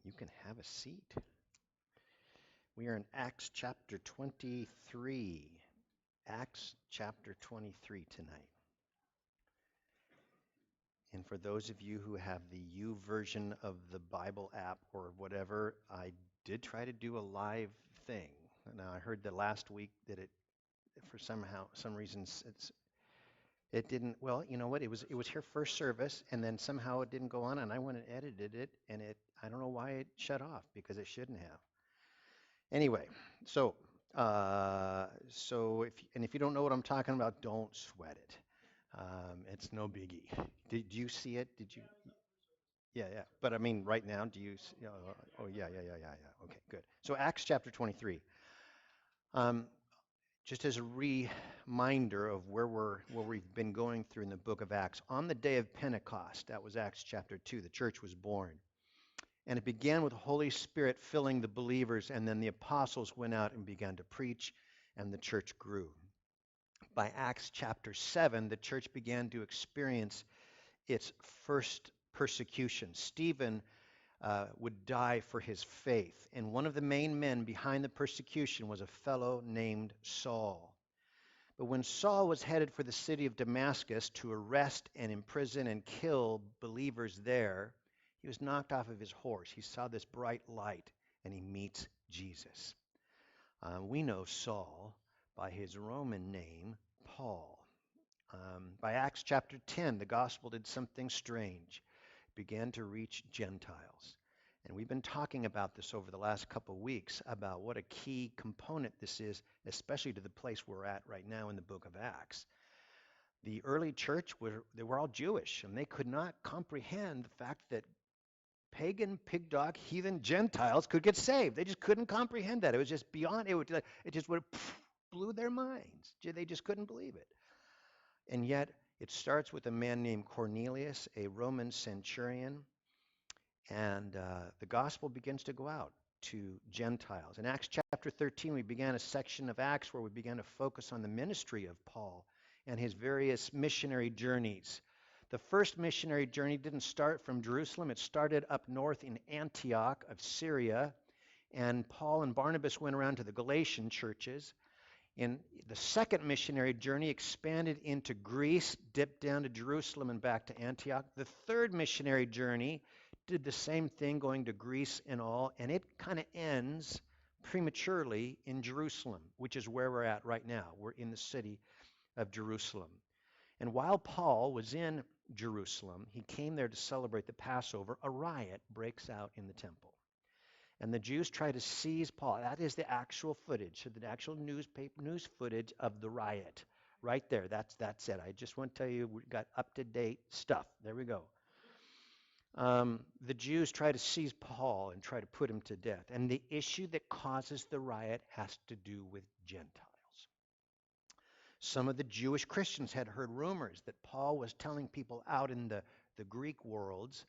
You can have a seat. We are in Acts chapter 23. Acts chapter 23 tonight. And for those of you who have the U version of the Bible app or whatever, I did try to do a live thing. Now I heard that last week that it, for some reasons, it didn't. Well, you know what? It was here first service, and then somehow it didn't go on, and I went and edited it, and I don't know why it shut off because it shouldn't have. Anyway, so if you don't know what I'm talking about, don't sweat it. It's no biggie. Did you see it? Did you? Yeah, yeah. But I mean, right now, do you? Oh, yeah, yeah, yeah, yeah, yeah. Okay, good. So Acts chapter 23. Um, just as a reminder of where we've been going through in the book of Acts. On the day of Pentecost, that was Acts chapter 2. The church was born. And it began with the Holy Spirit filling the believers, and then the apostles went out and began to preach, and the church grew. By Acts chapter 7, the church began to experience its first persecution. Stephen would die for his faith, and one of the main men behind the persecution was a fellow named Saul. But when Saul was headed for the city of Damascus to arrest and imprison and kill believers there, he was knocked off of his horse. He saw this bright light and he meets Jesus. We know Saul by his Roman name, Paul. By Acts chapter 10, the gospel did something strange. It began to reach Gentiles. And we've been talking about this over the last couple of weeks about what a key component this is, especially to the place we're at right now in the book of Acts. The early church, they were all Jewish, and they could not comprehend the fact that pagan, pig dog, heathen Gentiles could get saved. They just couldn't comprehend that. It was just beyond, it just would blew their minds. They just couldn't believe it. And yet, it starts with a man named Cornelius, a Roman centurion, and the gospel begins to go out to Gentiles. In Acts chapter 13, we began a section of Acts where we began to focus on the ministry of Paul and his various missionary journeys. The first missionary journey didn't start from Jerusalem. It started up north in Antioch of Syria, and Paul and Barnabas went around to the Galatian churches. In the second missionary journey expanded into Greece, dipped down to Jerusalem and back to Antioch. The third missionary journey did the same thing, going to Greece and all, and it kind of ends prematurely in Jerusalem, which is where we're at right now. We're in the city of Jerusalem. And while Paul was in Jerusalem, he came there to celebrate the Passover. A riot breaks out in the temple. And the Jews try to seize Paul. That is the actual footage, so the actual news footage of the riot. Right there, that's it. I just want to tell you, we got up-to-date stuff. There we go. The Jews try to seize Paul and try to put him to death. And the issue that causes the riot has to do with Gentiles. Some of the Jewish Christians had heard rumors that Paul was telling people out in the Greek worlds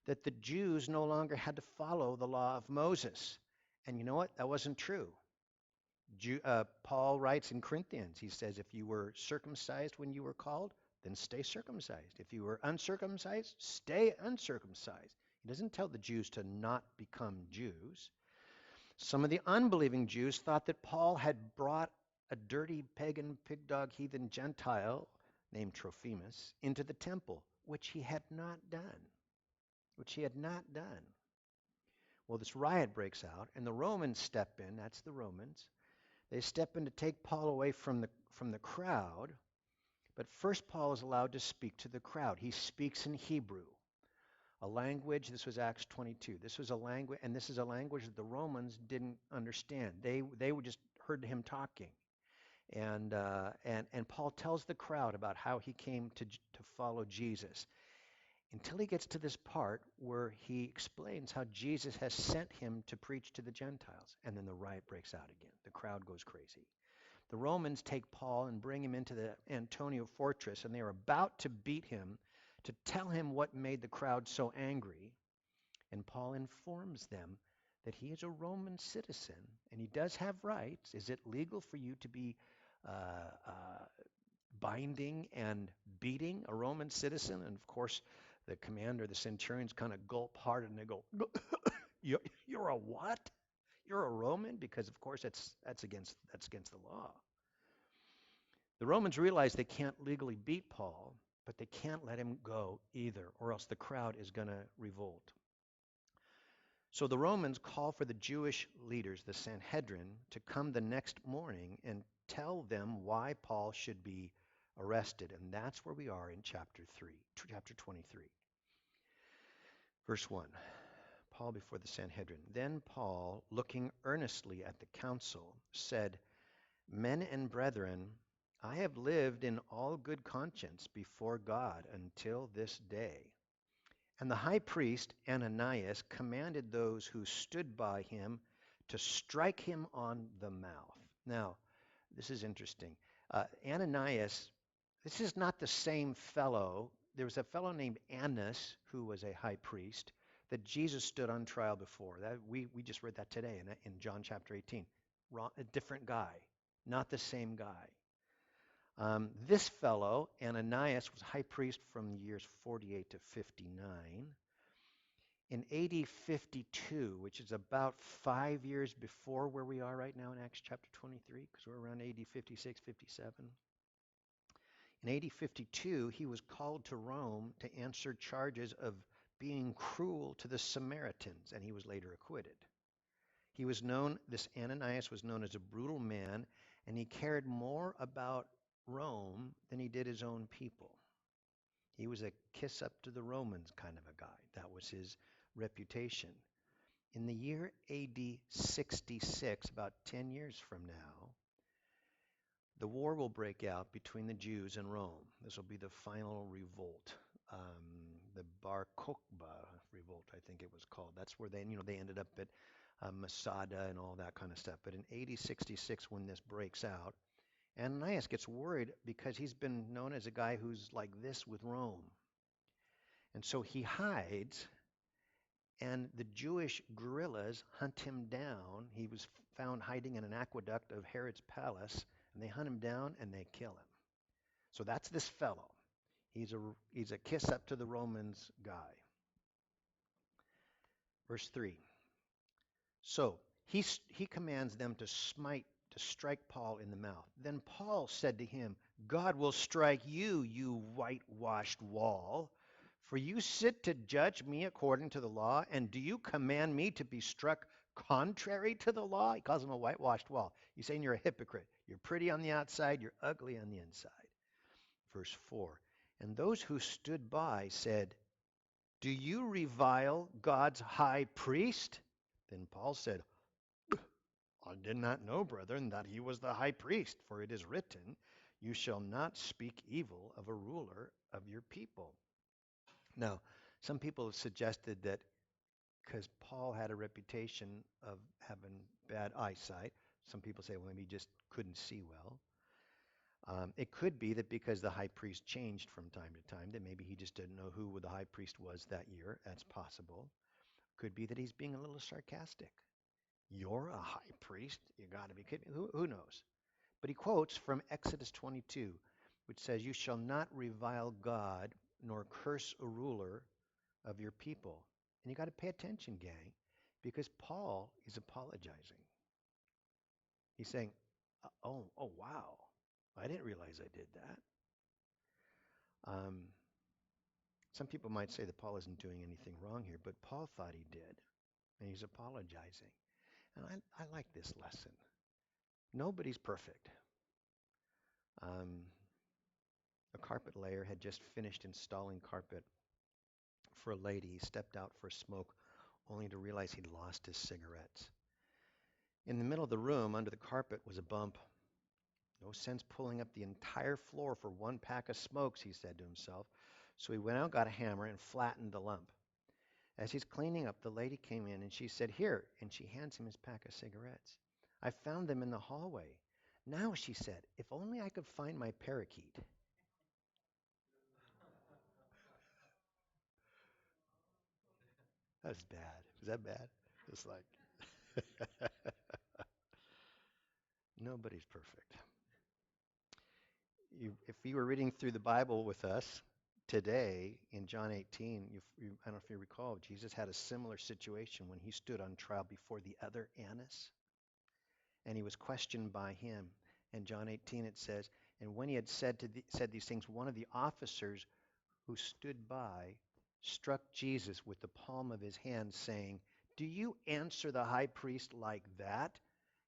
that the Jews no longer had to follow the law of Moses. And you know what? That wasn't true. Paul writes in Corinthians, he says, if you were circumcised when you were called, then stay circumcised. If you were uncircumcised, stay uncircumcised. He doesn't tell the Jews to not become Jews. Some of the unbelieving Jews thought that Paul had brought a dirty pagan, pig dog, heathen Gentile named Trophimus into the temple, which he had not done. Well, this riot breaks out, and the Romans step in. That's the Romans. They step in to take Paul away from the crowd. But first, Paul is allowed to speak to the crowd. He speaks in Hebrew, a language. This was Acts 22. This was a language, and this is a language that the Romans didn't understand. They would just heard him talking. And Paul tells the crowd about how he came to follow Jesus, until he gets to this part where he explains how Jesus has sent him to preach to the Gentiles. And then the riot breaks out again. The crowd goes crazy. The Romans take Paul and bring him into the Antonia fortress, and they are about to beat him to tell him what made the crowd so angry. And Paul informs them that he is a Roman citizen and he does have rights. Is it legal for you to be binding and beating a Roman citizen? And of course, the commander, the centurions, kind of gulp hard and they go, You're a what? You're a Roman? Because of course that's against the law. The Romans realize they can't legally beat Paul, but they can't let him go either, or else the crowd is going to revolt. So the Romans call for the Jewish leaders, the Sanhedrin, to come the next morning and tell them why Paul should be arrested. And that's where we are in chapter 23. Verse 1. Paul before the Sanhedrin. Then Paul, looking earnestly at the council, said, Men and brethren, I have lived in all good conscience before God until this day. And the high priest Ananias commanded those who stood by him to strike him on the mouth. Now, this is interesting. Ananias, this is not the same fellow. There was a fellow named Annas who was a high priest that Jesus stood on trial before. We just read that today in John chapter 18. A different guy, not the same guy. This fellow, Ananias, was high priest from the years 48 to 59. In AD 52, which is about 5 years before where we are right now in Acts chapter 23, because we're around AD 56, 57. In AD 52, he was called to Rome to answer charges of being cruel to the Samaritans, and he was later acquitted. This Ananias was known as a brutal man, and he cared more about Rome than he did his own people. He was a kiss up to the Romans kind of a guy. That was his reputation. In the year AD 66, about 10 years from now, the war will break out between the Jews and Rome. This will be the final revolt, the Bar Kokhba revolt, I think it was called. That's where they ended up at Masada and all that kind of stuff. But in AD 66, when this breaks out, Ananias gets worried because he's been known as a guy who's like this with Rome. And so he hides, and the Jewish guerrillas hunt him down. He was found hiding in an aqueduct of Herod's palace, and they hunt him down and they kill him. So that's this fellow. He's a kiss up to the Romans guy. Verse 3. So he commands them to strike Paul in the mouth. Then Paul said to him, God will strike you, you whitewashed wall. For you sit to judge me according to the law, and do you command me to be struck contrary to the law? He calls him a whitewashed wall. He's saying you're a hypocrite. You're pretty on the outside, you're ugly on the inside. Verse 4. And those who stood by said, Do you revile God's high priest? Then Paul said, I did not know, brethren, that he was the high priest, for it is written, You shall not speak evil of a ruler of your people. Now, some people have suggested that because Paul had a reputation of having bad eyesight, some people say, well, maybe he just couldn't see well. It could be that because the high priest changed from time to time, that maybe he just didn't know who the high priest was that year. That's possible. Could be that he's being a little sarcastic. You're a high priest? You got to be kidding me. Who knows? But he quotes from Exodus 22, which says, You shall not revile God nor curse a ruler of your people. And you got to pay attention, gang, because Paul is apologizing. He's saying, oh, wow, I didn't realize I did that. Some people might say that Paul isn't doing anything wrong here, but Paul thought he did, and he's apologizing. And I like this lesson. Nobody's perfect. A carpet layer had just finished installing carpet for a lady. He stepped out for a smoke, only to realize he'd lost his cigarettes. In the middle of the room, under the carpet, was a bump. No sense pulling up the entire floor for one pack of smokes, he said to himself. So he went out, got a hammer, and flattened the lump. As he's cleaning up, the lady came in and she said, Here, and she hands him his pack of cigarettes. I found them in the hallway. Now, she said, if only I could find my parakeet. That's bad. Is that bad? It's like, nobody's perfect. If you were reading through the Bible with us, Today, in John 18, I don't know if you recall, Jesus had a similar situation when he stood on trial before the other Annas, and he was questioned by him. In John 18, it says, and when he had said these things, one of the officers who stood by struck Jesus with the palm of his hand, saying, "Do you answer the high priest like that?"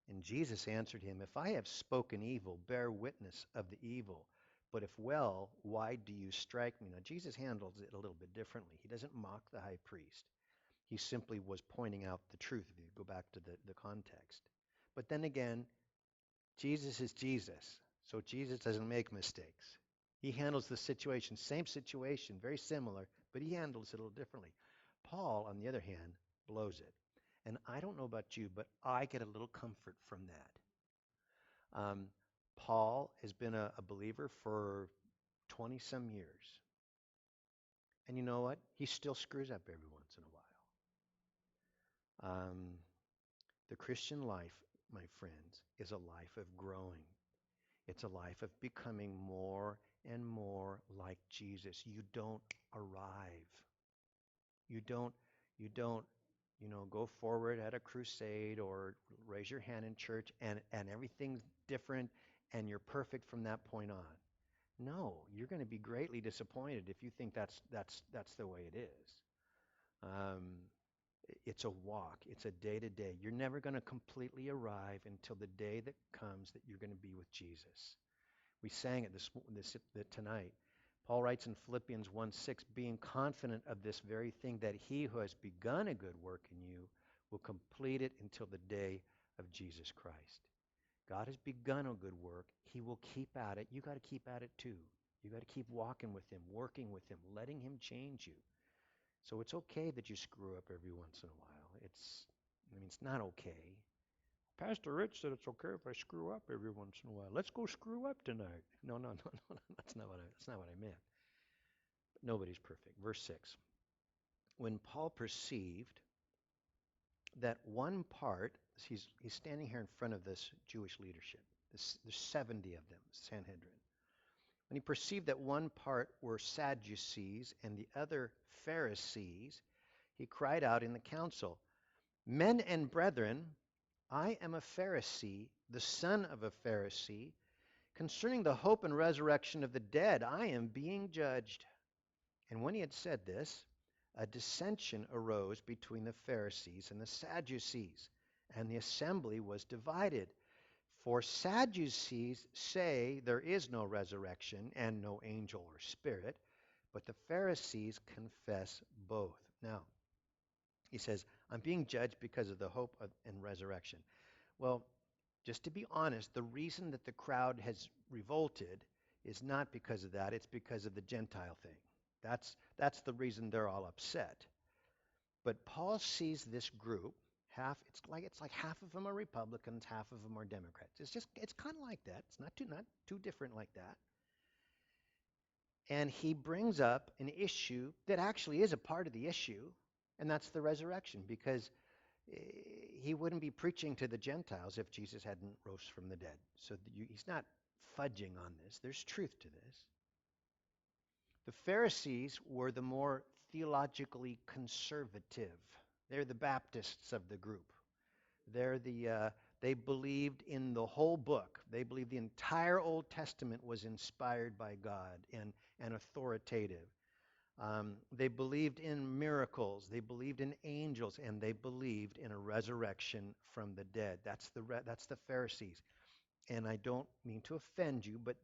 And Jesus answered him, "If I have spoken evil, bear witness of the evil. But if well, why do you strike me?" Now, Jesus handles it a little bit differently. He doesn't mock the high priest. He simply was pointing out the truth, if you go back to the context. But then again, Jesus is Jesus. So Jesus doesn't make mistakes. He handles the situation, same situation, very similar, but he handles it a little differently. Paul, on the other hand, blows it. And I don't know about you, but I get a little comfort from that. Paul has been a believer for 20 some years. And you know what? He still screws up every once in a while. The Christian life, my friends, is a life of growing. It's a life of becoming more and more like Jesus. You don't arrive. You don't, go forward at a crusade or raise your hand in church and everything's different and you're perfect from that point on. No, you're going to be greatly disappointed if you think that's the way it is. Um, it's a walk. It's a day to day. You're never going to completely arrive until the day that comes that you're going to be with Jesus. We sang it tonight. Paul writes in Philippians 1:6, being confident of this very thing, that he who has begun a good work in you will complete it until the day of Jesus Christ. God has begun a good work. He will keep at it. You got to keep at it too. You got to keep walking with him, working with him, letting him change you. So it's okay that you screw up every once in a while. It's not okay. Pastor Rich said it's okay if I screw up every once in a while. Let's go screw up tonight. No, no, no, no. That's not what I meant. But nobody's perfect. Verse 6. When Paul perceived that one part, he's standing here in front of this Jewish leadership. There's 70 of them, Sanhedrin. When he perceived that one part were Sadducees and the other Pharisees, he cried out in the council, "Men and brethren, I am a Pharisee, the son of a Pharisee. Concerning the hope and resurrection of the dead, I am being judged." And when he had said this, a dissension arose between the Pharisees and the Sadducees, and the assembly was divided. For Sadducees say there is no resurrection and no angel or spirit, but the Pharisees confess both. Now, he says, I'm being judged because of the hope and resurrection. Well, just to be honest, the reason that the crowd has revolted is not because of that. It's because of the Gentile thing. That's the reason they're all upset. But Paul sees this group, it's like half of them are Republicans, half of them are Democrats. It's kind of like that. It's not too different like that. And he brings up an issue that actually is a part of the issue, and that's the resurrection, because he wouldn't be preaching to the Gentiles if Jesus hadn't rose from the dead. So he's not fudging on this. There's truth to this. The Pharisees were the more theologically conservative. They're the Baptists of the group. They believed in the whole book. They believed the entire Old Testament was inspired by God and authoritative. They believed in miracles. They believed in angels, and they believed in a resurrection from the dead. That's the Pharisees. And I don't mean to offend you, but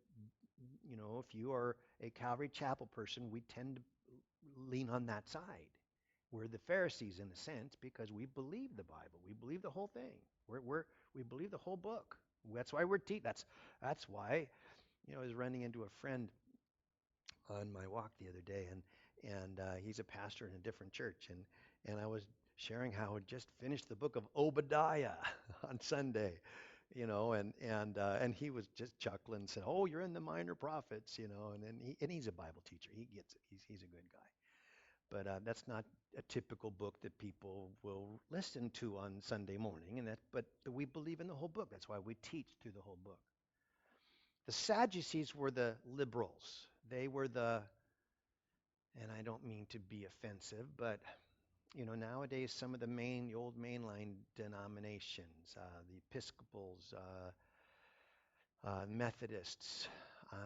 if you are a Calvary Chapel person, we tend to lean on that side. We're the Pharisees in a sense because we believe the Bible. We believe the whole thing. We believe the whole book. That's why we're that's why I was running into a friend on my walk the other day, and he's a pastor in a different church, and I was sharing how I just finished the book of Obadiah on Sunday, and he was just chuckling and said, "Oh, you're in the minor prophets," and he's a Bible teacher. He gets it. He's a good guy. But that's not a typical book that people will listen to on Sunday morning, but we believe in the whole book. That's why we teach through the whole book. The Sadducees were the liberals. They were the And I don't mean to be offensive, but nowadays some of the old mainline denominations, the Episcopals, Methodists,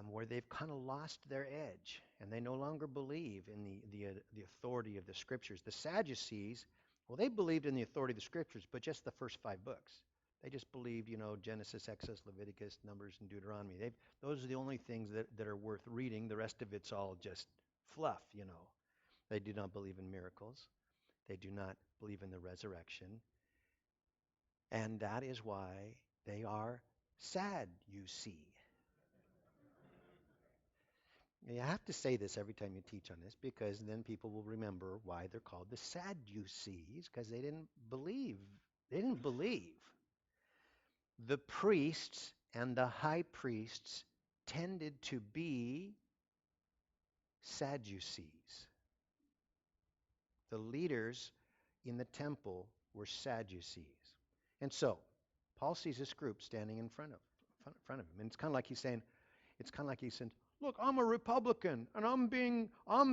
where they've kind of lost their edge and they no longer believe in the authority of the Scriptures. The Sadducees, well, they believed in the authority of the Scriptures, but just the first 5 books. They just believed, Genesis, Exodus, Leviticus, Numbers, and Deuteronomy. Those are the only things that are worth reading. The rest of it's all just fluff. They do not believe in miracles. They do not believe in the resurrection. And that is why they are sad, you see. You have to say this every time you teach on this because then people will remember why they're called the Sadducees, because they didn't believe. They didn't believe. The priests and the high priests tended to be Sadducees. The leaders in the temple were Sadducees. And so, Paul sees this group standing in front of him. And it's kind of like he's saying, look, I'm a Republican, and I'm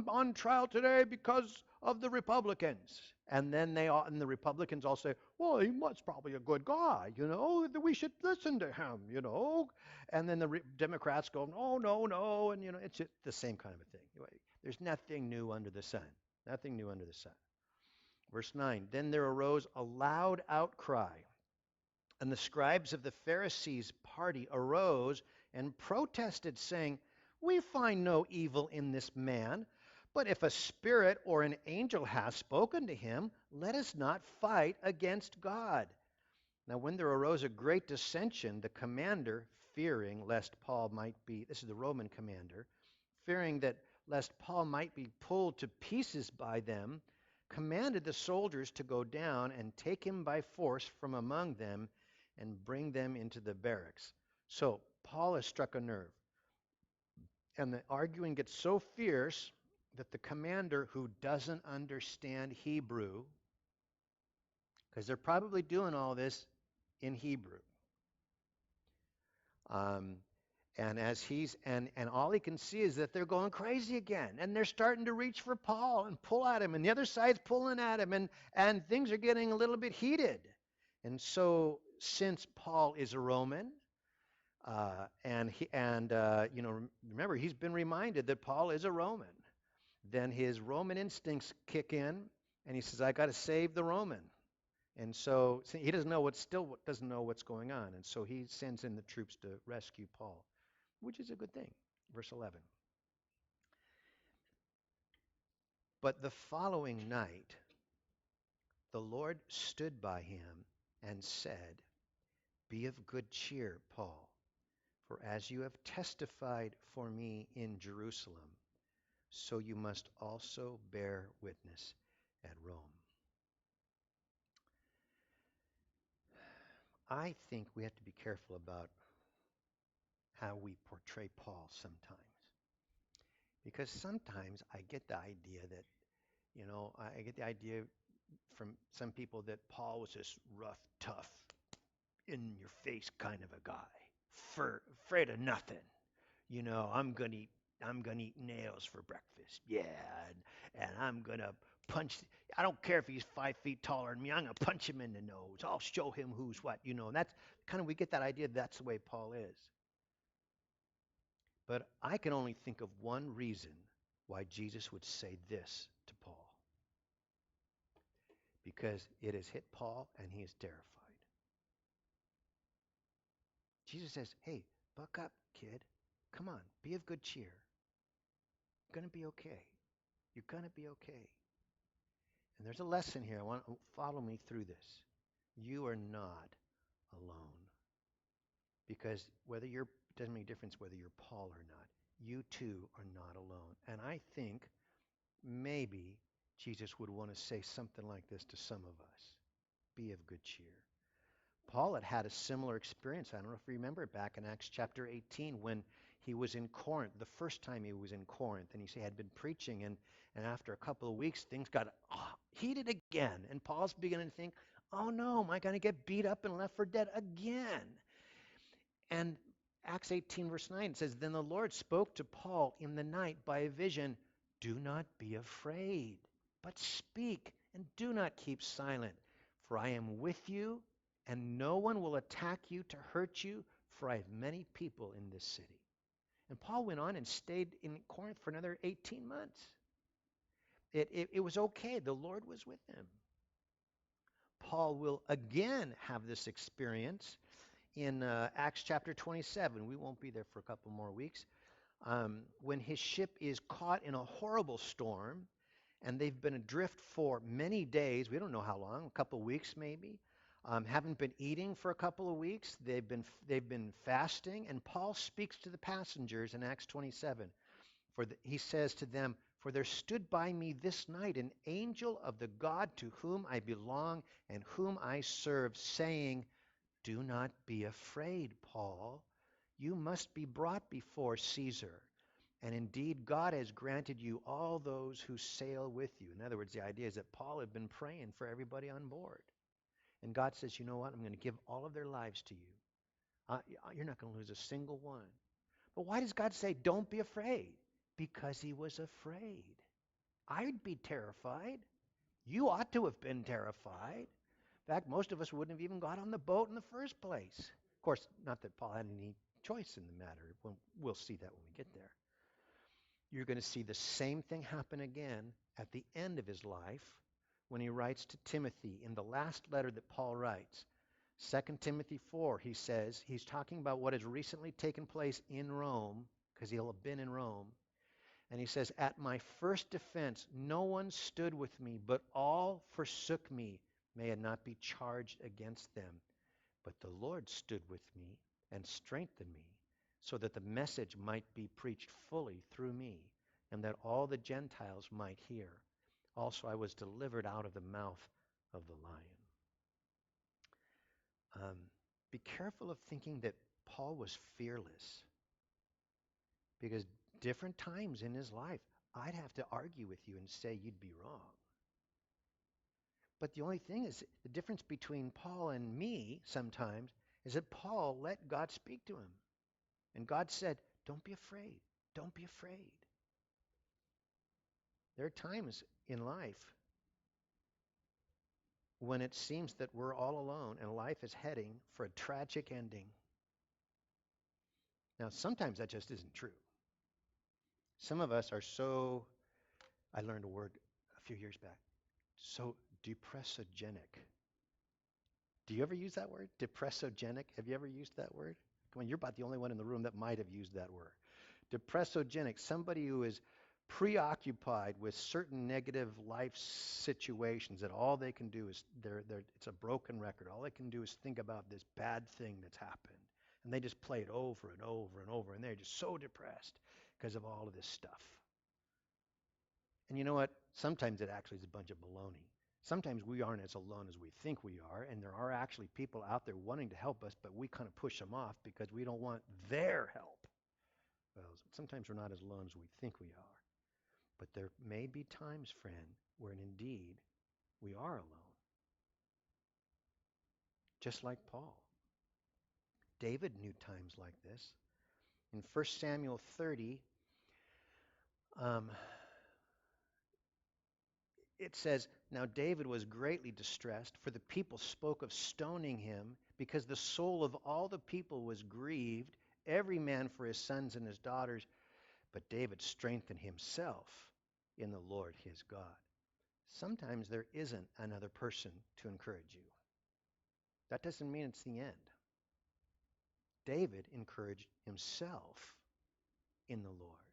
on trial today because of the Republicans. And then the Republicans all say, well, he was probably a good guy, that we should listen to him, And then the Democrats go, no, and it's the same kind of a thing. There's nothing new under the sun. Nothing new under the sun. Verse 9, then there arose a loud outcry, and the scribes of the Pharisees' party arose and protested, saying, we find no evil in this man, but if a spirit or an angel has spoken to him, let us not fight against God. Now when there arose a great dissension, the commander, fearing lest Paul might be, this is the Roman commander, fearing that lest Paul might be pulled to pieces by them, commanded the soldiers to go down and take him by force from among them and bring them into the barracks. So Paul has struck a nerve. And the arguing gets so fierce that the commander, who doesn't understand Hebrew, because they're probably doing all this in Hebrew, and all he can see is that they're going crazy again, and they're starting to reach for Paul and pull at him, and the other side's pulling at him, and things are getting a little bit heated. And so, since Paul is a Roman, remember, he's been reminded that Paul is a Roman. Then his Roman instincts kick in, and he says, I got to save the Roman. And so he doesn't know what's going on. And so he sends in the troops to rescue Paul, which is a good thing. Verse 11. But the following night, the Lord stood by him and said, be of good cheer, Paul. For as you have testified for me in Jerusalem, so you must also bear witness at Rome. I think we have to be careful about how we portray Paul sometimes. Because sometimes I get the idea that, I get the idea from some people that Paul was this rough, tough, in-your-face kind of a guy, afraid of nothing. I'm gonna eat nails for breakfast. Yeah, and I'm gonna punch. I don't care if he's 5 feet taller than me. I'm gonna punch him in the nose. I'll show him who's what. And that's kind of, we get that idea that's the way Paul is. But I can only think of one reason why Jesus would say this to Paul. Because it has hit Paul and he is terrified. Jesus says, hey, buck up, kid. Come on, be of good cheer. You're going to be okay. You're going to be okay. And there's a lesson here. I want to follow me through this. You are not alone. Because it doesn't make a difference whether you're Paul or not. You too are not alone. And I think maybe Jesus would want to say something like this to some of us. Be of good cheer. Paul had a similar experience. I don't know if you remember back in Acts chapter 18 when he was in Corinth, the first time he was in Corinth, and he had been preaching, and after a couple of weeks, things got heated again. And Paul's beginning to think, oh no, am I going to get beat up and left for dead again? And Acts 18 verse 9 says, then the Lord spoke to Paul in the night by a vision, do not be afraid, but speak and do not keep silent. For I am with you, and no one will attack you to hurt you, for I have many people in this city. And Paul went on and stayed in Corinth for another 18 months. It was okay. The Lord was with him. Paul will again have this experience in Acts chapter 27. We won't be there for a couple more weeks. When his ship is caught in a horrible storm, and they've been adrift for many days. We don't know how long, a couple of weeks maybe. Haven't been eating for a couple of weeks. They've been fasting, and Paul speaks to the passengers in Acts 27. He says to them, "For there stood by me this night an angel of the God to whom I belong and whom I serve, saying, 'Do not be afraid, Paul. You must be brought before Caesar. And indeed, God has granted you all those who sail with you.'" In other words, the idea is that Paul had been praying for everybody on board. And God says, "You know what? I'm going to give all of their lives to you. You're not going to lose a single one." But why does God say, "Don't be afraid"? Because he was afraid. I'd be terrified. You ought to have been terrified. In fact, most of us wouldn't have even got on the boat in the first place. Of course, not that Paul had any choice in the matter. We'll see that when we get there. You're going to see the same thing happen again at the end of his life when he writes to Timothy in the last letter that Paul writes. 2 Timothy 4, he says, he's talking about what has recently taken place in Rome, because he'll have been in Rome. And he says, "At my first defense, no one stood with me, but all forsook me. May it not be charged against them. But the Lord stood with me and strengthened me, so that the message might be preached fully through me, and that all the Gentiles might hear. Also, I was delivered out of the mouth of the lion." Be careful of thinking that Paul was fearless, because different times in his life, I'd have to argue with you and say you'd be wrong. But the only thing is, the difference between Paul and me sometimes is that Paul let God speak to him. And God said, "Don't be afraid. Don't be afraid." There are times in life when it seems that we're all alone and life is heading for a tragic ending. Now, sometimes that just isn't true. Some of us are so, I learned a word a few years back, so depressogenic. Do you ever use that word? Depressogenic? Have you ever used that word? Come on, you're about the only one in the room that might have used that word. Depressogenic, somebody who is preoccupied with certain negative life situations that all they can do is, it's a broken record. All they can do is think about this bad thing that's happened. And they just play it over and over and over, and they're just so depressed because of all of this stuff. And you know what? Sometimes it actually is a bunch of baloney. Sometimes we aren't as alone as we think we are, and there are actually people out there wanting to help us, but we kind of push them off because we don't want their help. Well, sometimes we're not as alone as we think we are. But there may be times, friend, where indeed we are alone. Just like Paul. David knew times like this. In 1 Samuel 30, it says, "Now David was greatly distressed, for the people spoke of stoning him, because the soul of all the people was grieved, every man for his sons and his daughters. But David strengthened himself in the Lord his God." Sometimes there isn't another person to encourage you. That doesn't mean it's the end. David encouraged himself in the Lord.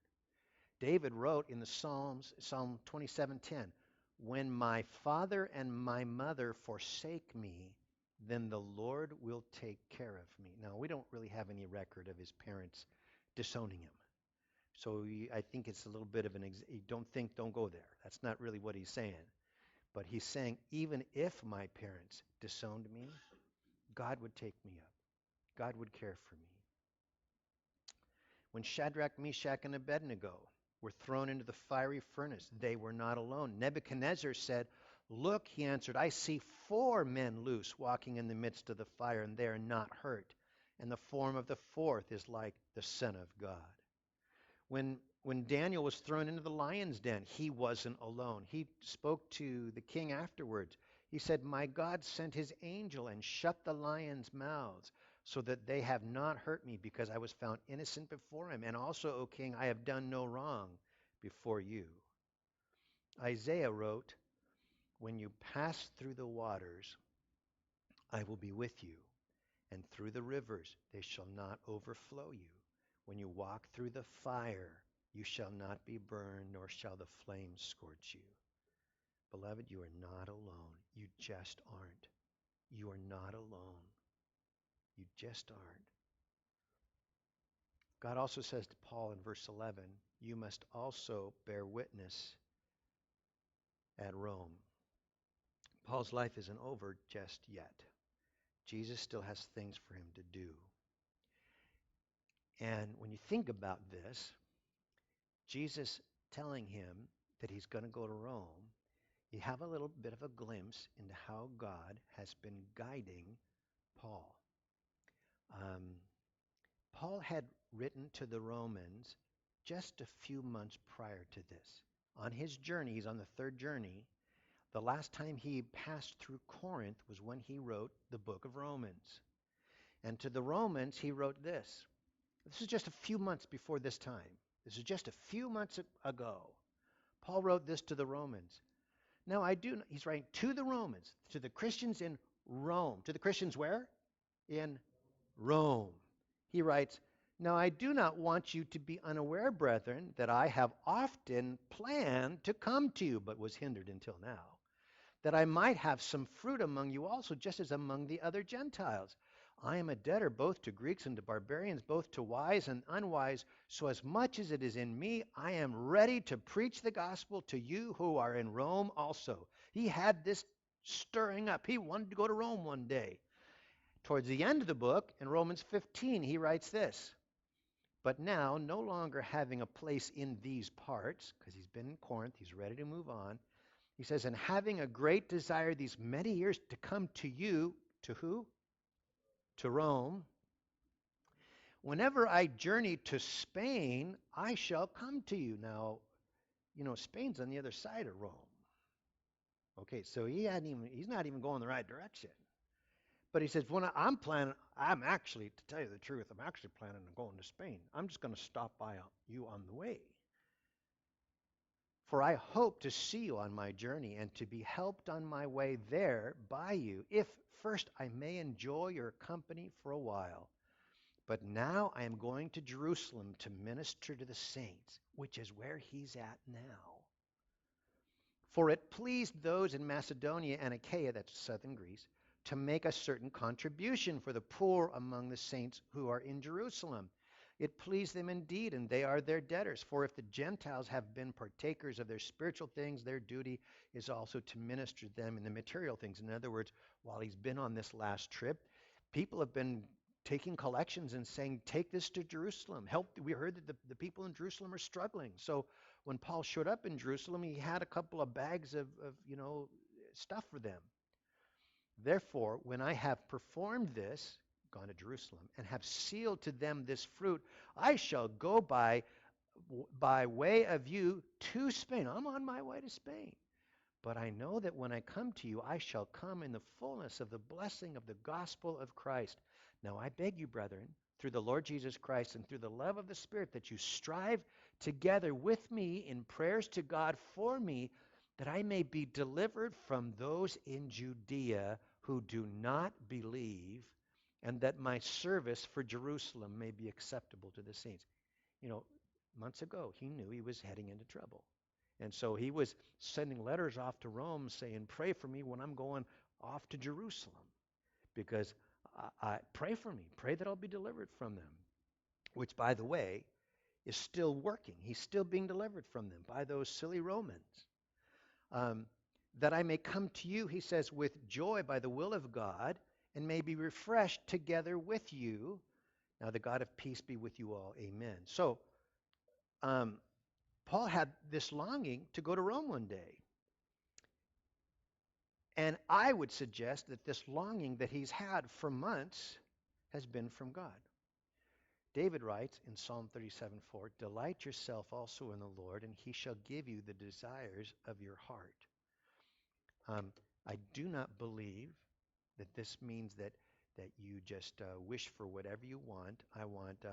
David wrote in the Psalms, Psalm 27:10, "When my father and my mother forsake me, then the Lord will take care of me." Now, we don't really have any record of his parents disowning him. So I think it's a little bit of don't go there. That's not really what he's saying. But he's saying, even if my parents disowned me, God would take me up. God would care for me. When Shadrach, Meshach, and Abednego were thrown into the fiery furnace, they were not alone. Nebuchadnezzar said, "Look," he answered, "I see 4 men loose walking in the midst of the fire, and they are not hurt. And the form of the 4th is like the Son of God." When When Daniel was thrown into the lion's den, he wasn't alone. He spoke to the king afterwards. He said, "My God sent his angel and shut the lions' mouths so that they have not hurt me because I was found innocent before him. And also, O king, I have done no wrong before you." Isaiah wrote, "When you pass through the waters, I will be with you, and through the rivers, they shall not overflow you. When you walk through the fire, you shall not be burned, nor shall the flames scorch you." Beloved, you are not alone. You just aren't. You are not alone. You just aren't. God also says to Paul in verse 11, "You must also bear witness at Rome." Paul's life isn't over just yet. Jesus still has things for him to do. And when you think about this, Jesus telling him that he's going to go to Rome, you have a little bit of a glimpse into how God has been guiding Paul. Paul had written to the Romans just a few months prior to this. On his journey, he's on the third journey. The last time he passed through Corinth was when he wrote the book of Romans. And to the Romans, he wrote this. This is just a few months before this time. This is just a few months ago. Paul wrote this to the Romans. Now he's writing to the Romans, to the Christians in Rome. To the Christians where? In Rome. He writes, "Now I do not want you to be unaware, brethren, that I have often planned to come to you, but was hindered until now, that I might have some fruit among you also, just as among the other Gentiles. I am a debtor both to Greeks and to barbarians, both to wise and unwise. So as much as it is in me, I am ready to preach the gospel to you who are in Rome also." He had this stirring up. He wanted to go to Rome one day. Towards the end of the book, in Romans 15, he writes this. "But now, no longer having a place in these parts," because he's been in Corinth, he's ready to move on. He says, "And having a great desire these many years to come to you," to who? To Rome. "Whenever I journey to Spain, I shall come to you." Now, Spain's on the other side of Rome. Okay, so he's not even going the right direction. But he says, I'm actually, to tell you the truth, I'm actually planning on going to Spain. I'm just going to stop by you on the way. "For I hope to see you on my journey and to be helped on my way there by you, if first I may enjoy your company for a while. But now I am going to Jerusalem to minister to the saints," which is where he's at now. "For it pleased those in Macedonia and Achaia," that's southern Greece, "to make a certain contribution for the poor among the saints who are in Jerusalem. It pleased them indeed, and they are their debtors. For if the Gentiles have been partakers of their spiritual things, their duty is also to minister to them in the material things." In other words, while he's been on this last trip, people have been taking collections and saying, "Take this to Jerusalem. Help." We heard that the people in Jerusalem are struggling. So when Paul showed up in Jerusalem, he had a couple of bags of stuff for them. "Therefore, when I have performed this," gone to Jerusalem, "and have sealed to them this fruit, I shall go by way of you to Spain." I'm on my way to Spain. "But I know that when I come to you, I shall come in the fullness of the blessing of the gospel of Christ. Now I beg you, brethren, through the Lord Jesus Christ and through the love of the Spirit, that you strive together with me in prayers to God for me, that I may be delivered from those in Judea who do not believe, and that my service for Jerusalem may be acceptable to the saints." Months ago, he knew he was heading into trouble. And so he was sending letters off to Rome saying, "Pray for me when I'm going off to Jerusalem, because I pray for me. Pray that I'll be delivered from them," which, by the way, is still working. He's still being delivered from them by those silly Romans. "That I may come to you," he says, "with joy by the will of God, and may be refreshed together with you. Now the God of peace be with you all. Amen." So Paul had this longing to go to Rome one day. And I would suggest that this longing that he's had for months has been from God. David writes in Psalm 37:4, "Delight yourself also in the Lord, and he shall give you the desires of your heart." I do not believe that this means that you just wish for whatever you want. I want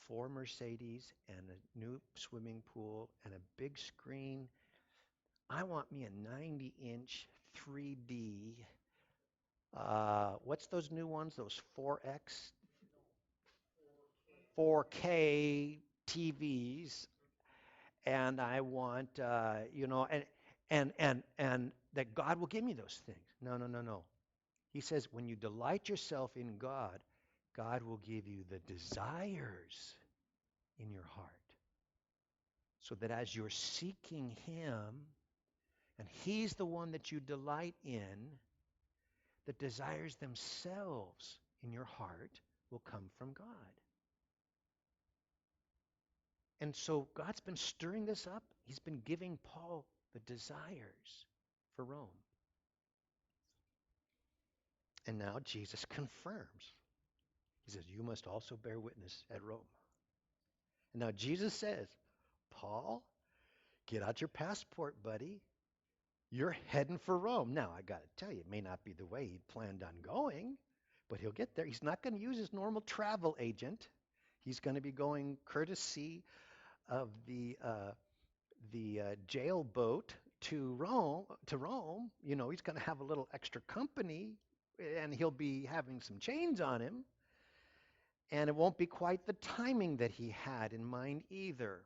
4 Mercedes and a new swimming pool and a big screen. I want me a 90-inch 3D. What's those new ones? Those 4X, 4K TVs. And I want, and that God will give me those things. No, no, no, no. He says, when you delight yourself in God, God will give you the desires in your heart. So that as you're seeking Him, and He's the one that you delight in, the desires themselves in your heart will come from God. And so God's been stirring this up. He's been giving Paul the desires for Rome. And now Jesus confirms. He says, you must also bear witness at Rome. And now Jesus says, Paul, get out your passport, buddy. You're heading for Rome. Now, I got to tell you, it may not be the way he planned on going, but he'll get there. He's not going to use his normal travel agent. He's going to be going courtesy of the jail boat to Rome. You know, he's going to have a little extra company, and he'll be having some chains on him. And it won't be quite the timing that he had in mind either,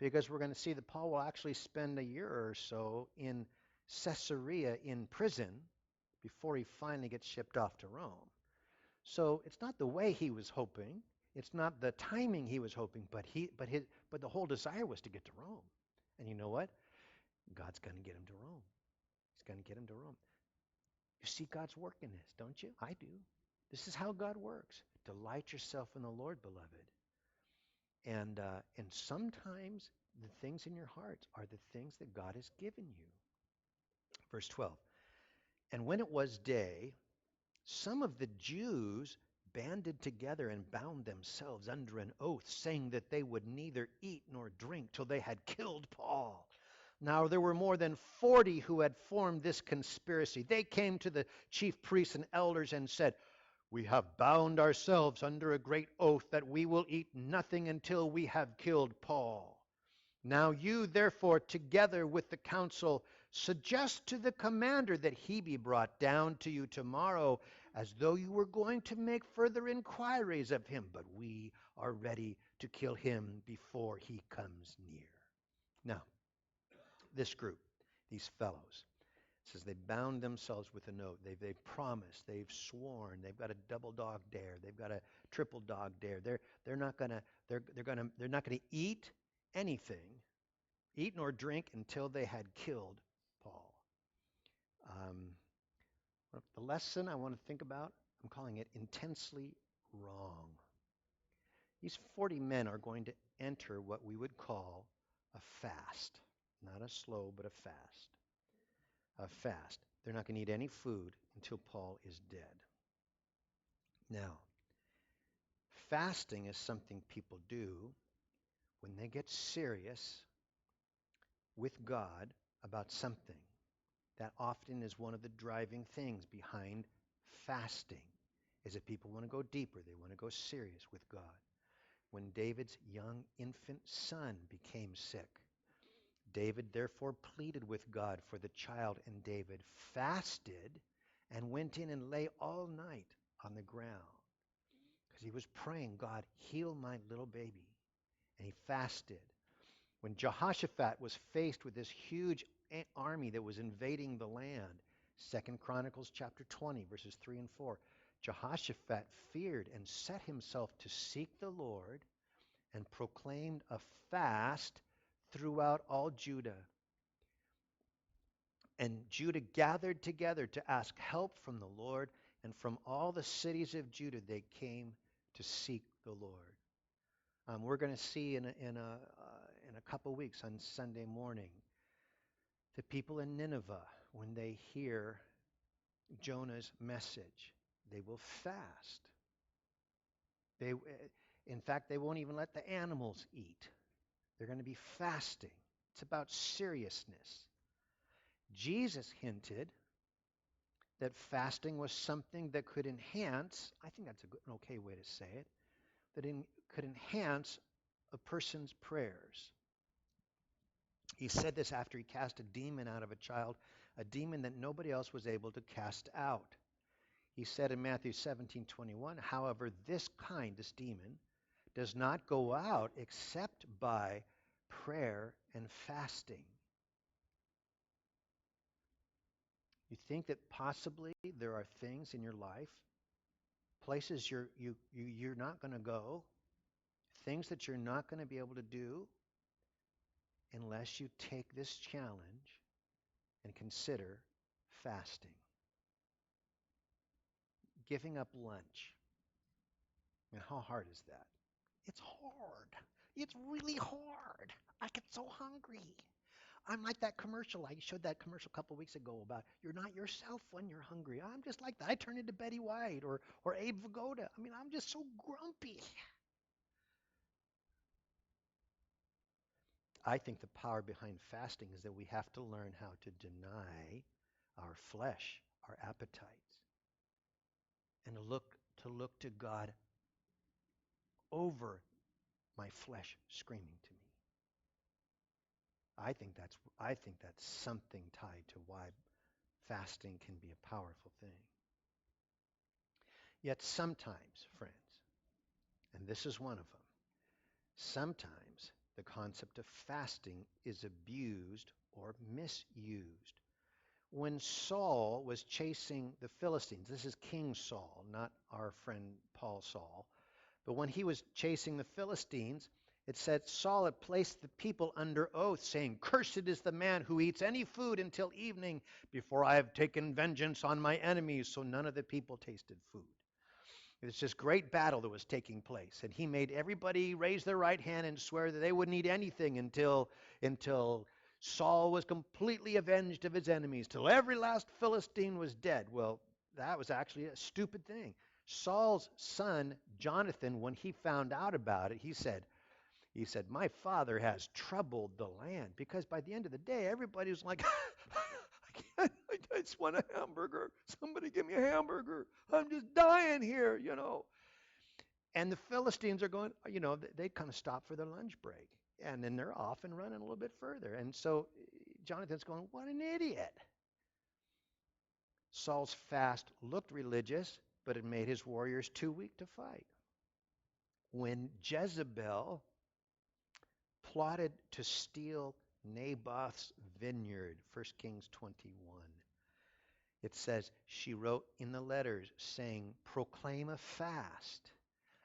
because we're going to see that Paul will actually spend a year or so in Caesarea in prison before he finally gets shipped off to Rome. So it's not the way he was hoping. It's not the timing he was hoping, but the whole desire was to get to Rome. And you know what? God's going to get him to Rome. He's going to get him to Rome. You see God's work in this, don't you? I do. This is how God works. Delight yourself in the Lord, beloved. And sometimes the things in your hearts are the things that God has given you. Verse 12. And when it was day, some of the Jews banded together and bound themselves under an oath, saying that they would neither eat nor drink till they had killed Paul. Now there were more than 40 who had formed this conspiracy. They came to the chief priests and elders and said, we have bound ourselves under a great oath that we will eat nothing until we have killed Paul. Now you, therefore, together with the council, suggest to the commander that he be brought down to you tomorrow, as though you were going to make further inquiries of him. But we are ready to kill him before he comes near. Now, this group, these fellows, says they bound themselves with an oath. They've promised. They've sworn. They've got a double dog dare. They've got a triple dog dare. They're not gonna eat anything, eat nor drink until they had killed Paul. The lesson I want to think about, I'm calling it intensely wrong. These 40 men are going to enter what we would call a fast, not a slow, but a fast. A fast. They're not going to eat any food until Paul is dead. Now, fasting is something people do when they get serious with God about something. That often is one of the driving things behind fasting, is that people want to go deeper. They want to go serious with God. When David's young infant son became sick, David therefore pleaded with God for the child, and David fasted and went in and lay all night on the ground because he was praying, God, heal my little baby. And he fasted. When Jehoshaphat was faced with this huge army that was invading the land, 2 Chronicles chapter 20, verses 3 and 4, Jehoshaphat feared and set himself to seek the Lord and proclaimed a fast throughout all Judah. And Judah gathered together to ask help from the Lord, and from all the cities of Judah they came to seek the Lord. We're going to see in a couple weeks on Sunday morning the people in Nineveh, when they hear Jonah's message, they will fast. In fact, they won't even let the animals eat. They're going to be fasting. It's about seriousness. Jesus hinted that fasting was something that could enhance, I think that's an okay way to say it, that could enhance a person's prayers. He said this after he cast a demon out of a child, a demon that nobody else was able to cast out. He said in Matthew 17:21, however, this demon, does not go out except by prayer and fasting. You think that possibly there are things in your life, places you're not going to go, things that you're not going to be able to do unless you take this challenge and consider fasting. Giving up lunch. And how hard is that? It's hard. It's really hard. I get so hungry. I'm like that commercial. I showed that commercial a couple of weeks ago about you're not yourself when you're hungry. I'm just like that. I turn into Betty White or Abe Vigoda. I mean, I'm just so grumpy. I think the power behind fasting is that we have to learn how to deny our flesh, our appetites, and to look to God over my flesh screaming to me. I think that's something tied to why fasting can be a powerful thing. Yet sometimes, friends, and this is one of them, sometimes the concept of fasting is abused or misused. When Saul was chasing the Philistines, this is King Saul, not our friend Paul Saul, but when he was chasing the Philistines, it said Saul had placed the people under oath, saying, cursed is the man who eats any food until evening before I have taken vengeance on my enemies. So none of the people tasted food. It was this great battle that was taking place, and he made everybody raise their right hand and swear that they wouldn't eat anything until Saul was completely avenged of his enemies, till every last Philistine was dead. Well, that was actually a stupid thing. Saul's son, Jonathan, when he found out about it, he said, my father has troubled the land. Because by the end of the day, everybody was like, I just want a hamburger. Somebody give me a hamburger. I'm just dying here, And the Philistines are going, they kind of stop for their lunch break. And then they're off and running a little bit further. And so Jonathan's going, what an idiot. Saul's fast looked religious, but it made his warriors too weak to fight. When Jezebel plotted to steal Naboth's vineyard, 1 Kings 21, it says she wrote in the letters saying, proclaim a fast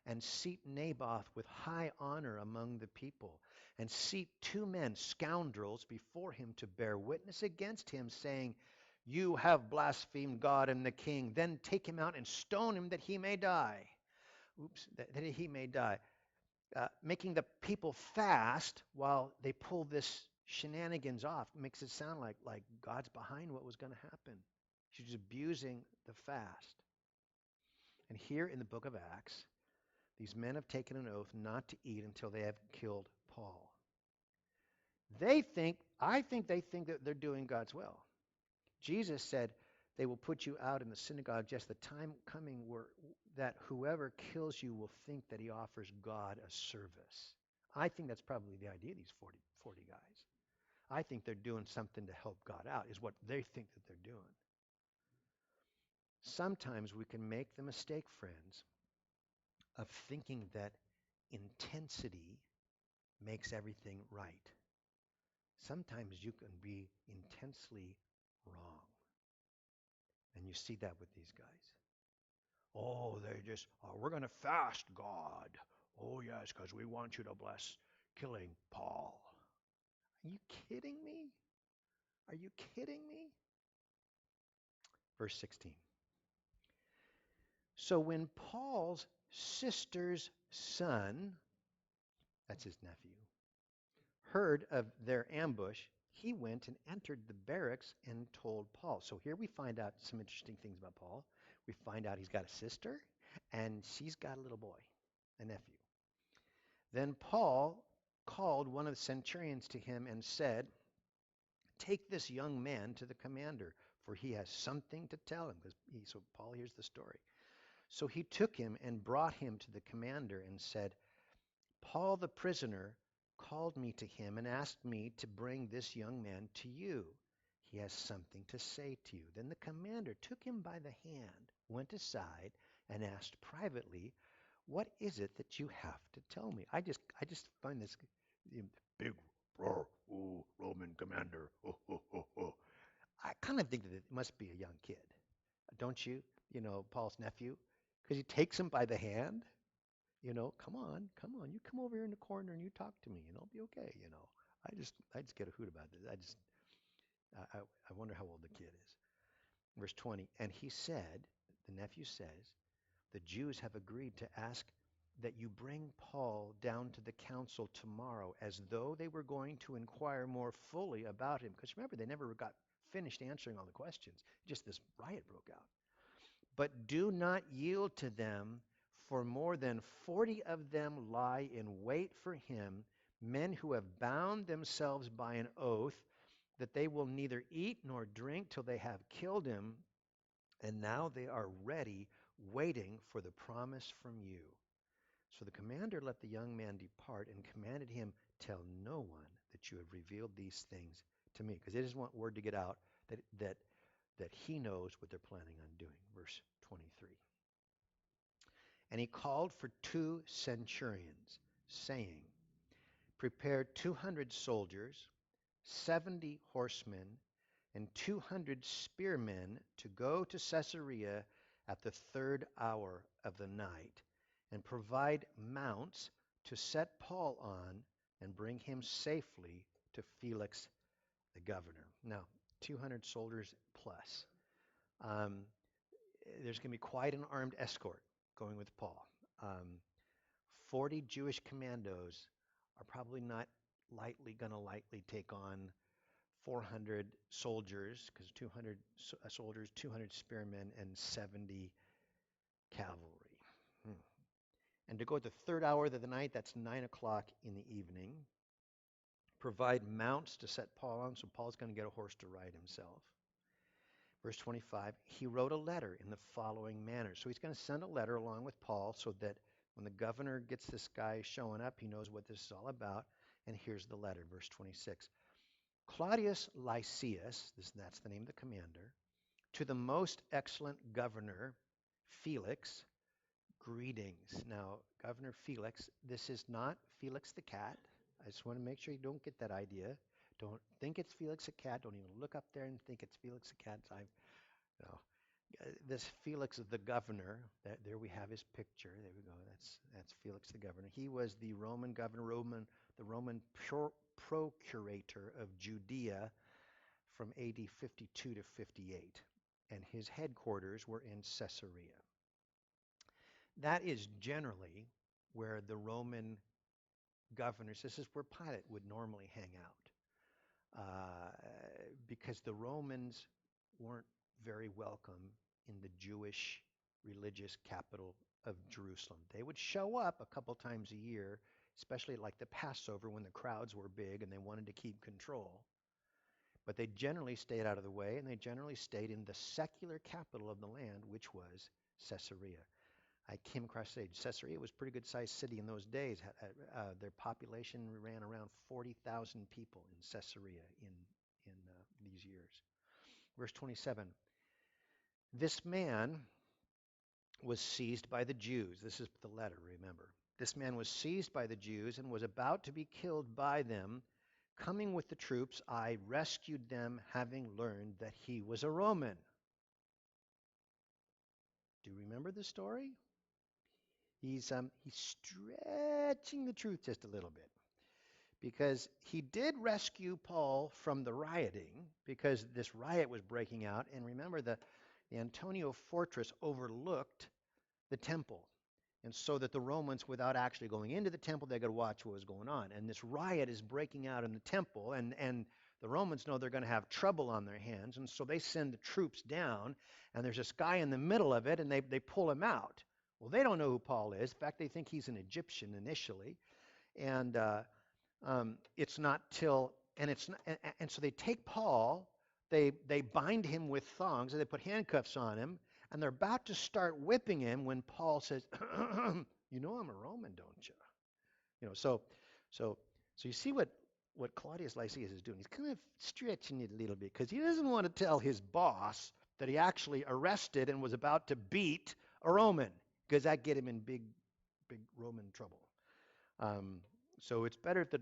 and seat Naboth with high honor among the people, and seat 2 men, scoundrels, before him to bear witness against him, saying, you have blasphemed God and the king. Then take him out and stone him that he may die. That he may die. Making the people fast while they pull this shenanigans off makes it sound like God's behind what was going to happen. She's abusing the fast. And here in the book of Acts, these men have taken an oath not to eat until they have killed Paul. I think they think that they're doing God's will. Jesus said, they will put you out in the synagogue, just the time coming that whoever kills you will think that he offers God a service. I think that's probably the idea of these 40 guys. I think they're doing something to help God out, is what they think that they're doing. Sometimes we can make the mistake, friends, of thinking that intensity makes everything right. Sometimes you can be intensely wrong. And you see that with these guys. Oh, we're going to fast, God. Oh, yes, because we want you to bless killing Paul. Are you kidding me? Are you kidding me? Verse 16. So when Paul's sister's son, that's his nephew, heard of their ambush, he went and entered the barracks and told Paul. So here we find out some interesting things about Paul. We find out he's got a sister, and she's got a little boy, a nephew. Then Paul called one of the centurions to him and said, "Take this young man to the commander, for he has something to tell him." So Paul hears the story. So he took him and brought him to the commander and said, "Paul the prisoner called me to him and asked me to bring this young man to you. He has something to say to you." Then the commander took him by the hand, went aside, and asked privately, "What is it that you have to tell me?" I just find this big Roman commander. I kind of think that it must be a young kid, don't you? Paul's nephew, because he takes him by the hand. Come on, come on, you come over here in the corner and you talk to me, and I'll be okay. I just get a hoot about this. I wonder how old the kid is. Verse 20, and he said, the nephew says, "The Jews have agreed to ask that you bring Paul down to the council tomorrow, as though they were going to inquire more fully about him." Because remember, they never got finished answering all the questions. Just this riot broke out. "But do not yield to them, for more than 40 of them lie in wait for him, men who have bound themselves by an oath that they will neither eat nor drink till they have killed him. And now they are ready, waiting for the promise from you." So the commander let the young man depart and commanded him, "Tell no one that you have revealed these things to me," because they just want word to get out that he knows what they're planning on doing. Verse 23. And he called for 2 centurions, saying, "Prepare 200 soldiers, 70 horsemen, and 200 spearmen to go to Caesarea at the 3rd hour of the night, and provide mounts to set Paul on and bring him safely to Felix the governor." Now, 200 soldiers plus. Um, there's going to be quite an armed escort going with Paul. Um, 40 Jewish commandos are probably not going to lightly take on 400 soldiers, because 200 soldiers, 200 spearmen, and 70 cavalry. And to go at the 3rd hour of the night, that's 9 o'clock in the evening. Provide mounts to set Paul on, so Paul's going to get a horse to ride himself. Verse 25, he wrote a letter in the following manner. So he's going to send a letter along with Paul so that when the governor gets this guy showing up, he knows what this is all about. And here's the letter, verse 26. "Claudius Lysias," that's the name of the commander, "to the most excellent governor, Felix, greetings." Now, Governor Felix, this is not Felix the cat. I just want to make sure you don't get that idea. Don't think it's Felix the cat. Don't even look up there and think it's Felix the cat. No. This Felix the governor, there we have his picture. There we go. That's Felix the governor. He was the Roman governor, the Roman procurator of Judea from AD 52 to 58. And his headquarters were in Caesarea. That is generally where the Roman governors, this is where Pilate would normally hang out, because the Romans weren't very welcome in the Jewish religious capital of Jerusalem. They would show up a couple times a year, especially like the Passover when the crowds were big and they wanted to keep control. But they generally stayed out of the way, and they generally stayed in the secular capital of the land, which was Caesarea. I came across Caesarea was a pretty good sized city in those days. Their population ran around 40,000 people in Caesarea in these years. Verse 27, "This man was seized by the Jews." This is the letter, remember. "This man was seized by the Jews and was about to be killed by them. Coming with the troops, I rescued them, having learned that he was a Roman." Do you remember the story? He's stretching the truth just a little bit, because he did rescue Paul from the rioting, because this riot was breaking out. And remember, the Antonia fortress overlooked the temple. And so that the Romans, without actually going into the temple, they could watch what was going on. And this riot is breaking out in the temple, and the Romans know they're going to have trouble on their hands. And so they send the troops down, and there's this guy in the middle of it, and they pull him out. Well, they don't know who Paul is. In fact, they think he's an Egyptian initially. And it's not till, and it's not, and so they take Paul, they bind him with thongs, and they put handcuffs on him, and they're about to start whipping him when Paul says, "You know I'm a Roman, don't you?" You know, so so you see what Claudius Lysias is doing. He's kind of stretching it a little bit because he doesn't want to tell his boss that he actually arrested and was about to beat a Roman because that get him in big Roman trouble. Um, so it's better if the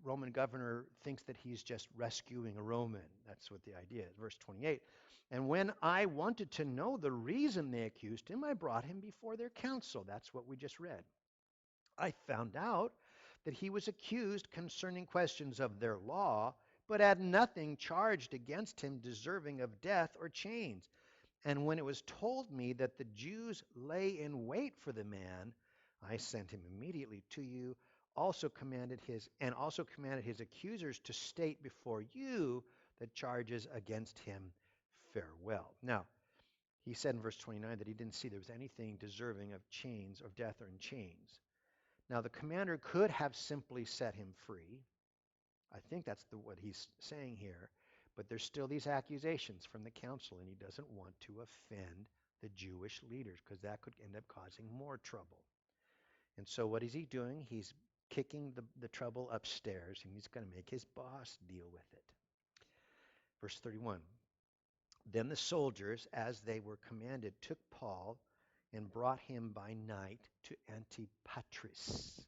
Roman governor thinks that he's just rescuing a Roman. That's what the idea is. Verse 28. And when I wanted to know the reason they accused him, I brought him before their council. That's what we just read. I found out that he was accused concerning questions of their law, but had nothing charged against him deserving of death or chains. And when it was told me that the Jews lay in wait for the man, I sent him immediately to you, also commanded his accusers to state before you the charges against him. Farewell. Now, he said in verse 29 that he didn't see there was anything deserving of chains, of death or in chains. Now, the commander could have simply set him free. I think that's what he's saying here. But there's still these accusations from the council, and he doesn't want to offend the Jewish leaders because that could end up causing more trouble. And so what is he doing? He's kicking the trouble upstairs, and he's going to make his boss deal with it. Verse 31. Then the soldiers, as they were commanded, took Paul and brought him by night to Antipatris.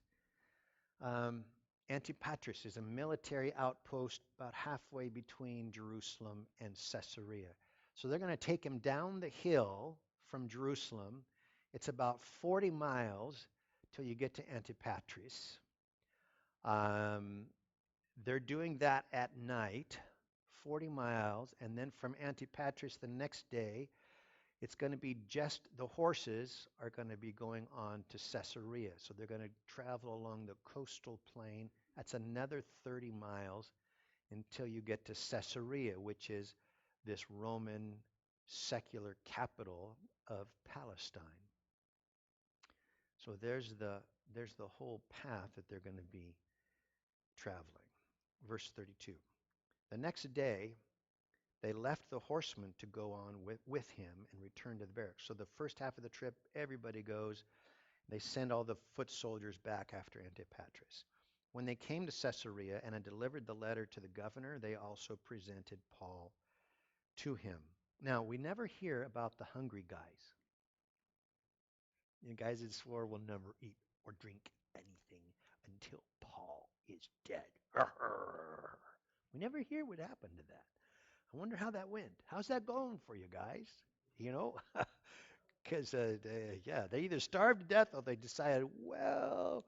Antipatris is a military outpost about halfway between Jerusalem and Caesarea. So they're going to take him down the hill from Jerusalem. It's about 40 miles till you get to Antipatris. They're doing that at night, 40 miles, and then from Antipatris the next day, it's going to be just the horses are going to be going on to Caesarea. So they're going to travel along the coastal plain. That's another 30 miles until you get to Caesarea, which is this Roman secular capital of Palestine. So there's the whole path that they're going to be traveling. Verse 32. The next day, they left the horsemen to go on with him and return to the barracks. So the first half of the trip, everybody goes. They send all the foot soldiers back after Antipatris. When they came to Caesarea and had delivered the letter to the governor, they also presented Paul to him. Now, we never hear about the hungry guys. The guys that swore will never eat or drink anything until Paul is dead. We never hear what happened to that. I wonder how that went. How's that going for you guys? You know, because they either starved to death or they decided, well,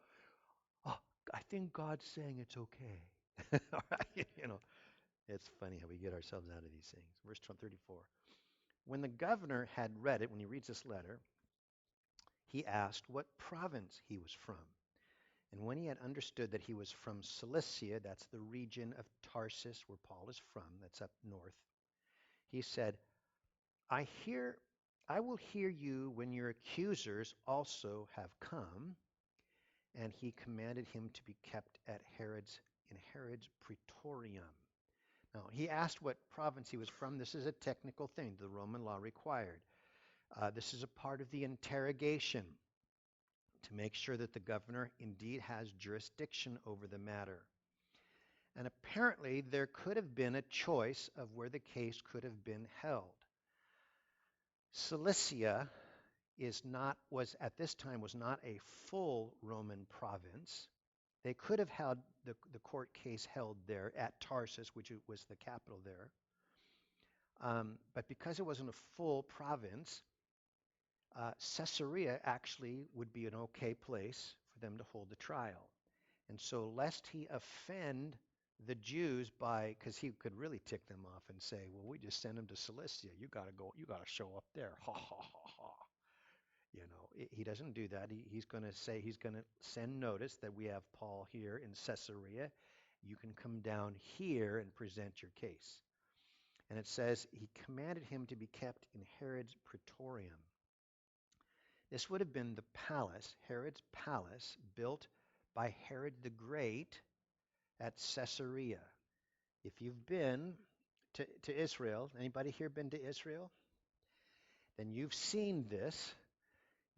oh, I think God's saying it's okay. All right, it's funny how we get ourselves out of these things. Verse 34. When the governor had read it, when he reads this letter, he asked what province he was from. And when he had understood that he was from Cilicia, that's the region of Tarsus where Paul is from, that's up north, he said, I will hear you when your accusers also have come. And he commanded him to be kept in Herod's praetorium. Now, he asked what province he was from. This is a technical thing the Roman law required. This is a part of the interrogation to make sure that the governor indeed has jurisdiction over the matter. And apparently, there could have been a choice of where the case could have been held. Cilicia was at this time not a full Roman province. They could have had the court case held there at Tarsus, which was the capital there. But because it wasn't a full province, Caesarea actually would be an okay place for them to hold the trial. And so lest he offend the Jews because he could really tick them off and say, well, we just sent him to Cilicia. You got to show up there. Ha, ha, ha, ha. He doesn't do that. He's going to send notice that we have Paul here in Caesarea. You can come down here and present your case. And it says he commanded him to be kept in Herod's praetorium. This would have been the palace, Herod's palace, built by Herod the Great at Caesarea. If you've been to Israel, anybody here been to Israel? Then you've seen this.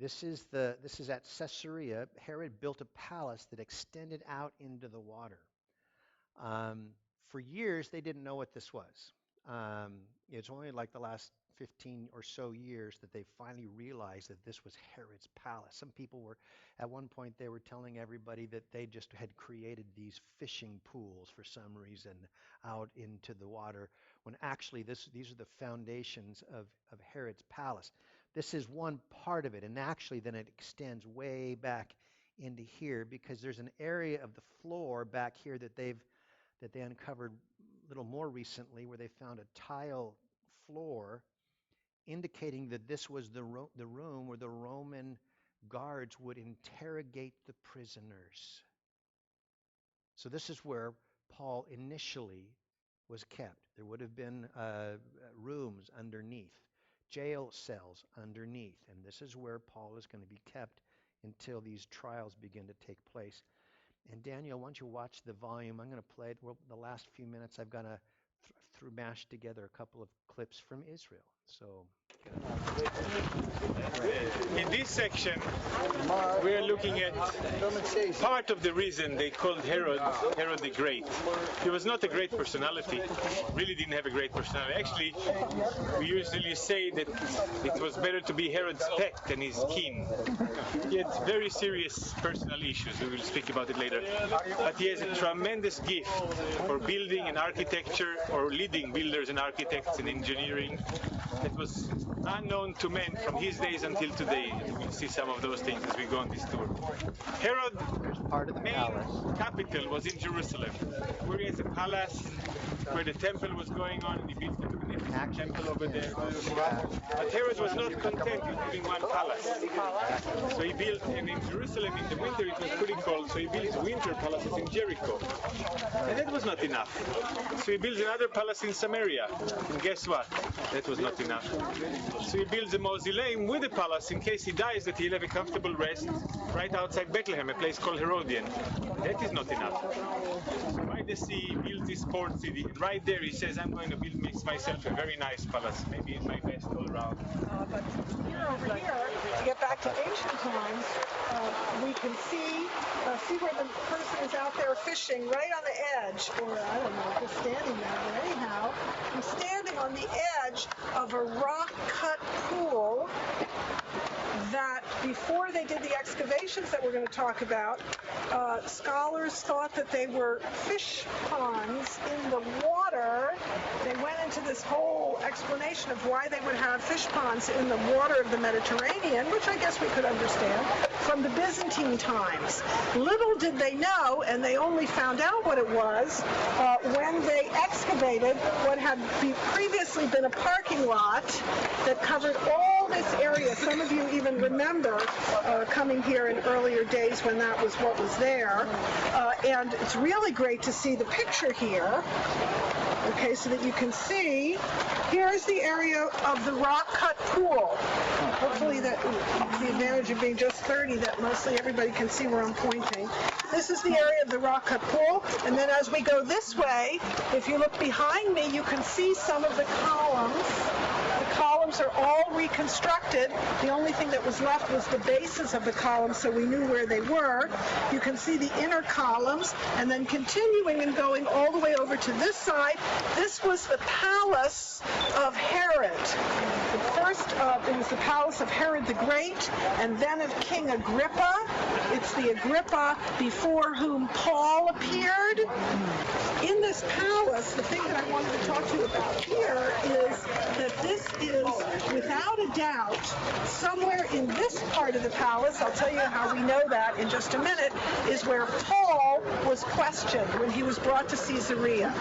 This is at Caesarea. Herod built a palace that extended out into the water. For years, they didn't know what this was. It's only like the last 15 or so years that they finally realized that this was Herod's palace. Some people were, at one point, they were telling everybody that they just had created these fishing pools for some reason out into the water, when actually these are the foundations of Herod's palace. This is one part of it, and actually then it extends way back into here, because there's an area of the floor back here that they uncovered a little more recently, where they found a tile floor indicating that this was the room where the Roman guards would interrogate the prisoners. So this is where Paul initially was kept. There would have been rooms underneath, jail cells underneath, and this is where Paul is going to be kept until these trials begin to take place. And Daniel, why don't you watch the volume? I'm going to play it. Well, the last few minutes, I've got to mash together a couple of clips from Israel. So. In this section, we're looking at part of the reason they called Herod the Great. He was not a great personality, really didn't have a great personality. Actually, we usually say that it was better to be Herod's pet than his king. He had very serious personal issues, we will speak about it later. But he has a tremendous gift for building and architecture, or leading builders and architects in engineering. That was unknown to men from his days until today. We'll see some of those things as we go on this tour. Herod's main capital was in Jerusalem, where he has a palace, where the temple was going on. He built a magnificent temple over there. But Herod was not content with having one palace. So he built, and in Jerusalem in the winter it was pretty cold, so he built winter palaces in Jericho. And that was not enough. So he built another palace in Samaria. And guess what? That was not enough. So he builds a mausoleum with a palace in case he dies, that he'll have a comfortable rest right outside Bethlehem, a place called Herodian. That is not enough. By the sea, he built this port city. And right there he says, I'm going to build myself a very nice palace. Maybe it's my best all around. But here over here, to get back to ancient times, we can see where the person is out there fishing right on the edge, or I don't know, just standing there, but anyhow, he's standing on the edge of a rock-cut pool that before they did the excavations that we're going to talk about, scholars thought that they were fish ponds in the water. They went into this whole explanation of why they would have fish ponds in the water of the Mediterranean, which I guess we could understand, from the Byzantine times. Little did they know, and they only found out what it was when they excavated what had previously been a parking lot that covered all this area. Some of you even remember coming here in earlier days when that was what was there. And it's really great to see the picture here. Okay, so that you can see, here's the area of the rock-cut pool. Hopefully that the advantage of being just 30, that mostly everybody can see where I'm pointing. This is the area of the rock-cut pool, and then as we go this way, if you look behind me, you can see some of the columns. The columns are all reconstructed. The only thing that was left was the bases of the columns, so we knew where they were. You can see the inner columns, and then continuing and going all the way over to this side, this was the palace of Herod. First, it was the palace of Herod the Great, and then of King Agrippa. It's the Agrippa before whom Paul appeared. In this palace, the thing that I wanted to talk to you about here is that this is, without a doubt, somewhere in this part of the palace, I'll tell you how we know that in just a minute, is where Paul was questioned when he was brought to Caesarea.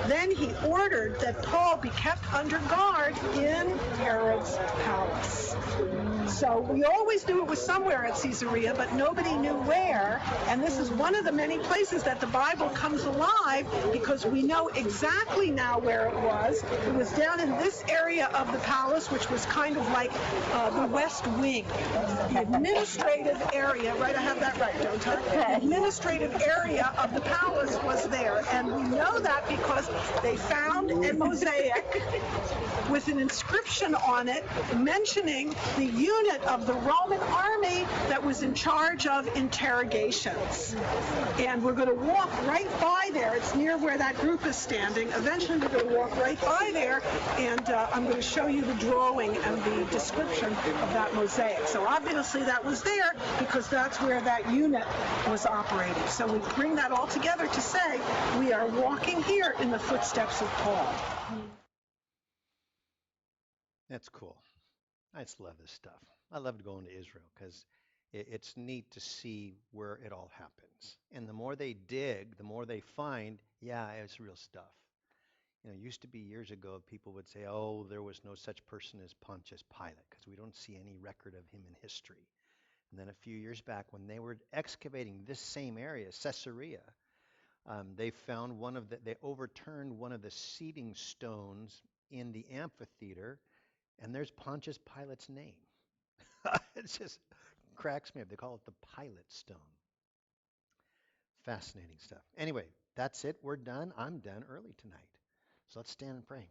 Then he ordered that Paul be kept under guard in Herod's palace. So we always knew it was somewhere at Caesarea, but nobody knew where. And this is one of the many places that the Bible comes alive because we know exactly now where it was. It was down in this area of the palace, which was kind of like the West Wing, the administrative area, right? I have that right, don't I? The administrative area of the palace was there. And we know that because they found a mosaic with an inscription on it mentioning the unit of the Roman army that was in charge of interrogations. And we're going to walk right by there. It's near where that group is standing. Eventually we're going to walk right by there, and I'm going to show you the drawing and the description of that mosaic. So obviously that was there because that's where that unit was operating. So we bring that all together to say we are walking here in the footsteps of Paul. That's cool. I just love this stuff. I loved going to Israel because it's neat to see where it all happens. And the more they dig, the more they find, yeah, it's real stuff. You know, it used to be years ago, people would say, oh, there was no such person as Pontius Pilate because we don't see any record of him in history. And then a few years back, when they were excavating this same area, Caesarea, they found they overturned one of the seating stones in the amphitheater, and there's Pontius Pilate's name. It just cracks me up. They call it the Pilate Stone. Fascinating stuff. Anyway, that's it. We're done. I'm done early tonight. So let's stand and pray.